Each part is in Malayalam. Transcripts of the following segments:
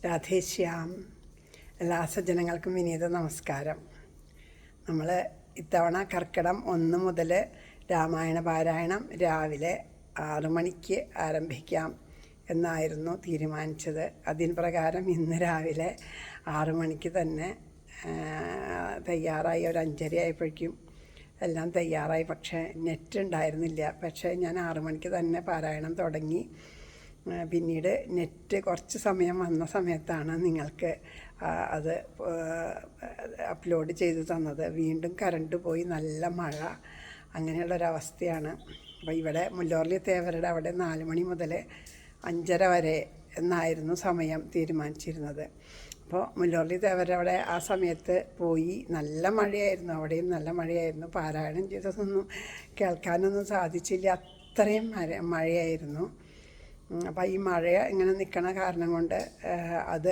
രാധേശ്യാം. എല്ലാ സജ്ജനങ്ങൾക്കും വിനീത നമസ്കാരം. നമ്മൾ ഇത്തവണ കർക്കിടകം 1 മുതൽ രാമായണ പാരായണം രാവിലെ 6 മണിക്ക് ആരംഭിക്കാം എന്നായിരുന്നു തീരുമാനിച്ചത്. അതിന് പ്രകാരം ഇന്ന് രാവിലെ 6 മണിക്ക് തന്നെ തയ്യാറായി. ഒരു 5:30 ആയപ്പോഴേക്കും എല്ലാം തയ്യാറായി. പക്ഷേ നെറ്റ് ഉണ്ടായിരുന്നില്ല. പക്ഷേ ഞാൻ 6 മണിക്ക് തന്നെ പാരായണം തുടങ്ങി. പിന്നീട് നെറ്റ് കുറച്ച് സമയം വന്ന സമയത്താണ് നിങ്ങൾക്ക് അത് അപ്ലോഡ് ചെയ്ത് തന്നത്. വീണ്ടും കറണ്ട് പോയി, നല്ല മഴ, അങ്ങനെയുള്ളൊരവസ്ഥയാണ്. അപ്പോൾ ഇവിടെ മുല്ലോർലി തേവരുടെ അവിടെ 4 മണി മുതൽ 5:30 വരെ എന്നായിരുന്നു സമയം തീരുമാനിച്ചിരുന്നത്. അപ്പോൾ മുല്ലോർലി തേവരുടെ അവിടെ ആ സമയത്ത് പോയി. നല്ല മഴയായിരുന്നു, അവിടെയും നല്ല മഴയായിരുന്നു. പാരായണം ചെയ്തതൊന്നും കേൾക്കാനൊന്നും സാധിച്ചില്ല, അത്രയും മഴയായിരുന്നു. അപ്പോൾ ഈ മഴ ഇങ്ങനെ നിൽക്കണ കാരണം കൊണ്ട് അത്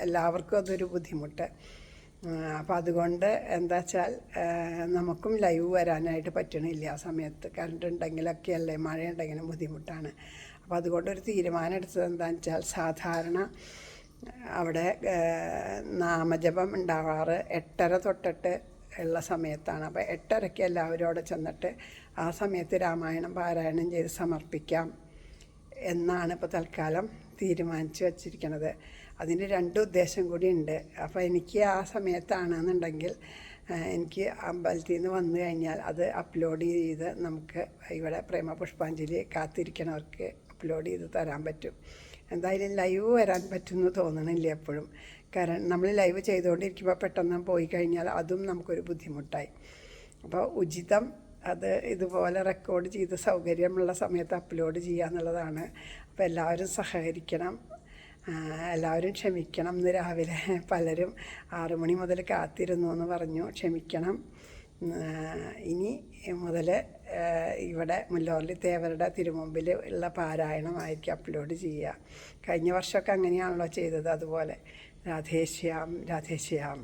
എല്ലാവർക്കും അതൊരു ബുദ്ധിമുട്ട്. അപ്പോൾ അതുകൊണ്ട് എന്താ വെച്ചാൽ നമുക്കും ലൈവ് വരാനായിട്ട് പറ്റണില്ല. ആ സമയത്ത് കറണ്ട് ഉണ്ടെങ്കിലൊക്കെ അല്ലേ, മഴയുണ്ടെങ്കിലും ബുദ്ധിമുട്ടാണ്. അപ്പോൾ അതുകൊണ്ടൊരു തീരുമാനം എടുത്തത് എന്താണെന്ന് വെച്ചാൽ, സാധാരണ അവിടെ നാമജപം ഉണ്ടാവാറ് 8:30 തൊട്ടിട്ട് ഉള്ള സമയത്താണ്. അപ്പോൾ 8:30ക്ക് എല്ലാവരും അവിടെ ചെന്നിട്ട് ആ സമയത്ത് രാമായണം പാരായണം ചെയ്ത് സമർപ്പിക്കാം എന്നാണ് ഇപ്പോൾ തൽക്കാലം തീരുമാനിച്ച് വച്ചിരിക്കുന്നത്. അതിന് 2 ഉദ്ദേശം കൂടി ഉണ്ട്. അപ്പോൾ എനിക്ക് ആ സമയത്താണെന്നുണ്ടെങ്കിൽ എനിക്ക് അമ്പലത്തിൽ നിന്ന് വന്നു കഴിഞ്ഞാൽ അത് അപ്ലോഡ് ചെയ്ത് നമുക്ക് ഇവിടെ പ്രേമ പുഷ്പാഞ്ജലി കാത്തിരിക്കണവർക്ക് അപ്ലോഡ് ചെയ്ത് തരാൻ പറ്റും. എന്തായാലും ലൈവ് വരാൻ പറ്റുമെന്ന് തോന്നണില്ല എപ്പോഴും. കാരണം നമ്മൾ ലൈവ് ചെയ്തുകൊണ്ടിരിക്കുമ്പോൾ പെട്ടെന്ന് പോയി കഴിഞ്ഞാൽ അതും നമുക്കൊരു ബുദ്ധിമുട്ടായി. അപ്പോൾ ഉചിതം അത് ഇതുപോലെ റെക്കോർഡ് ചെയ്ത് സൗകര്യമുള്ള സമയത്ത് അപ്ലോഡ് ചെയ്യുക എന്നുള്ളതാണ്. അപ്പോൾ എല്ലാവരും സഹകരിക്കണം, എല്ലാവരും ക്ഷമിക്കണം. ഇന്ന് രാവിലെ പലരും 6 മണി മുതൽ കാത്തിരുന്നു എന്ന് പറഞ്ഞു, ക്ഷമിക്കണം. ഇനി മുതൽ ഇവിടെ മുല്ലോർലി തേവരുടെ തിരുമുമ്പിൽ ഉള്ള പാരായണമായിരിക്കും അപ്ലോഡ് ചെയ്യുക. കഴിഞ്ഞ വർഷമൊക്കെ അങ്ങനെയാണല്ലോ ചെയ്തത്. അതുപോലെ രാധേശ്യാം രാധേശ്യാം.